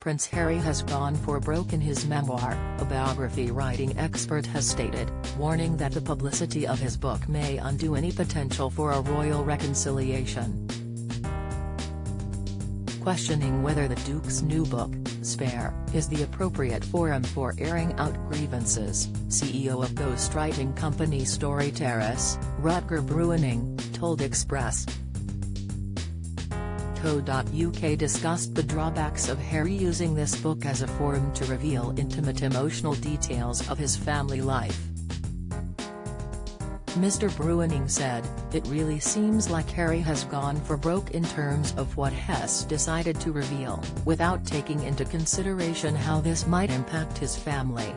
Prince Harry has gone for broke in his memoir, a biography writing expert has stated, warning that the publicity of his book may undo any potential for a royal reconciliation. Questioning whether the Duke's new book, Spare, is the appropriate forum for airing out grievances, CEO of ghostwriting company Story Terrace, Rutger Brewing, told Express.co.uk discussed the drawbacks of Harry using this book as a forum to reveal intimate emotional details of his family life. Mr. Brewing said, "It really seems like Harry has gone for broke in terms of what Hess decided to reveal, without taking into consideration how this might impact his family.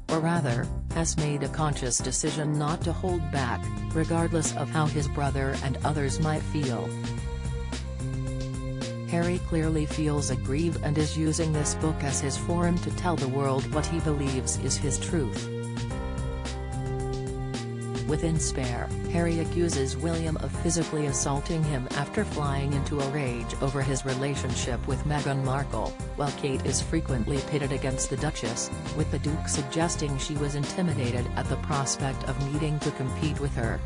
Or rather, Hess made a conscious decision not to hold back, regardless of how his brother and others might feel. Harry clearly feels aggrieved and is using this book as his forum to tell the world what he believes is his truth." Within Spare, Harry accuses William of physically assaulting him after flying into a rage over his relationship with Meghan Markle, while Kate is frequently pitted against the Duchess, with the Duke suggesting she was intimidated at the prospect of needing to compete with her.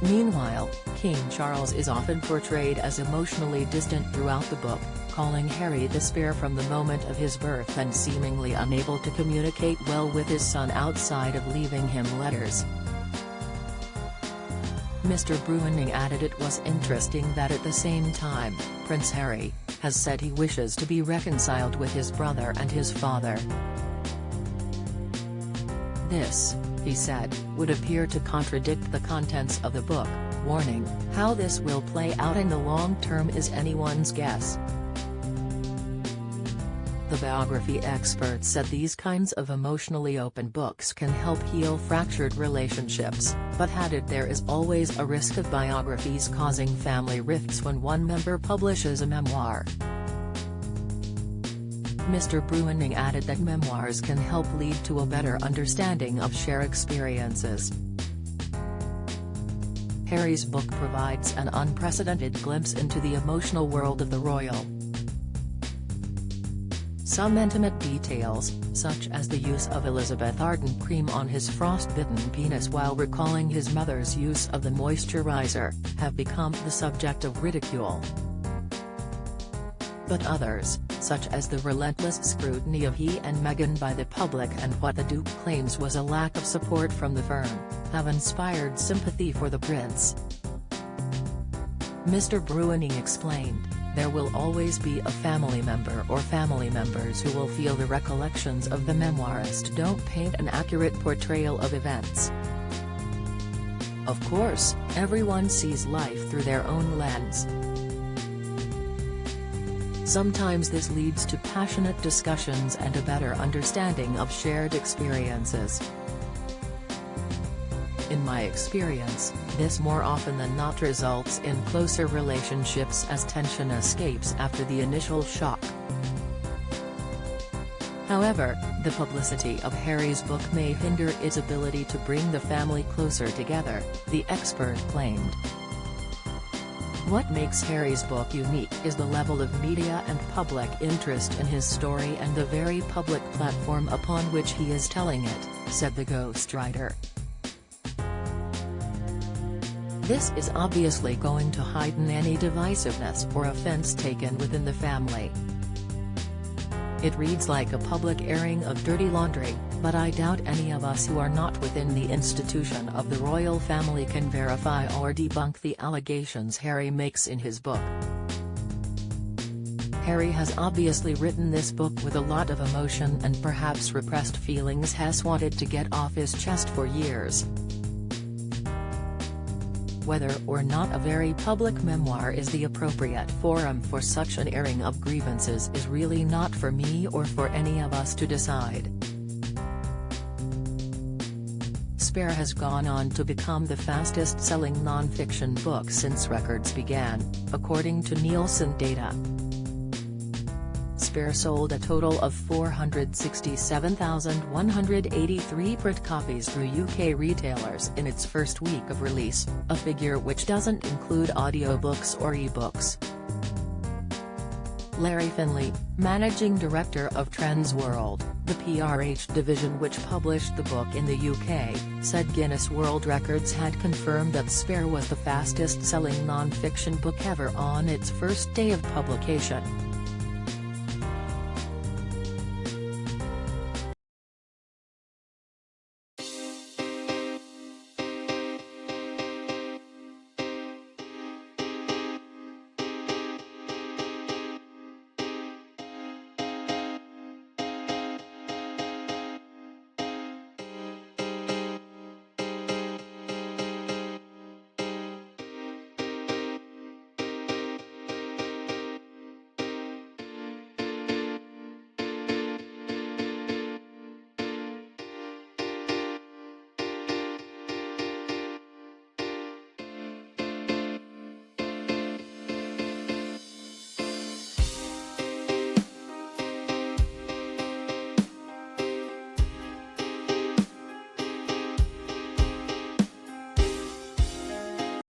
Meanwhile, King Charles is often portrayed as emotionally distant throughout the book, calling Harry despair from the moment of his birth and seemingly unable to communicate well with his son outside of leaving him letters. Mr. Brewing added it was interesting that at the same time, Prince Harry has said he wishes to be reconciled with his brother and his father. This, he said, would appear to contradict the contents of the book, warning, "How this will play out in the long term is anyone's guess." The biography expert said these kinds of emotionally open books can help heal fractured relationships, but added there is always a risk of biographies causing family rifts when one member publishes a memoir. Mr. Brewing added that memoirs can help lead to a better understanding of shared experiences. Harry's book provides an unprecedented glimpse into the emotional world of the royal. Some intimate details, such as the use of Elizabeth Arden cream on his frostbitten penis while recalling his mother's use of the moisturizer, have become the subject of ridicule. But others, such as the relentless scrutiny of he and Meghan by the public and what the Duke claims was a lack of support from the firm, have inspired sympathy for the prince. Mr. Brewing explained, "There will always be a family member or family members who will feel the recollections of the memoirist don't paint an accurate portrayal of events. Of course, everyone sees life through their own lens. Sometimes this leads to passionate discussions and a better understanding of shared experiences. In my experience, this more often than not results in closer relationships as tension escapes after the initial shock." However, the publicity of Harry's book may hinder its ability to bring the family closer together, the expert claimed. What makes Harry's book unique is the level of media and public interest in his story and the very public platform upon which he is telling it, said the ghostwriter. This is obviously going to heighten any divisiveness or offense taken within the family. It reads like a public airing of dirty laundry, but I doubt any of us who are not within the institution of the royal family can verify or debunk the allegations Harry makes in his book. Harry has obviously written this book with a lot of emotion and perhaps repressed feelings Hess wanted to get off his chest for years. Whether or not a very public memoir is the appropriate forum for such an airing of grievances is really not for me or for any of us to decide. Spare has gone on to become the fastest-selling non-fiction book since records began, according to Nielsen data. Spare sold a total of 467,183 print copies through UK retailers in its first week of release, a figure which doesn't include audiobooks or ebooks. Larry Finley, managing director of Trends World, the PRH division which published the book in the UK, said Guinness World Records had confirmed that Spare was the fastest-selling non-fiction book ever on its first day of publication.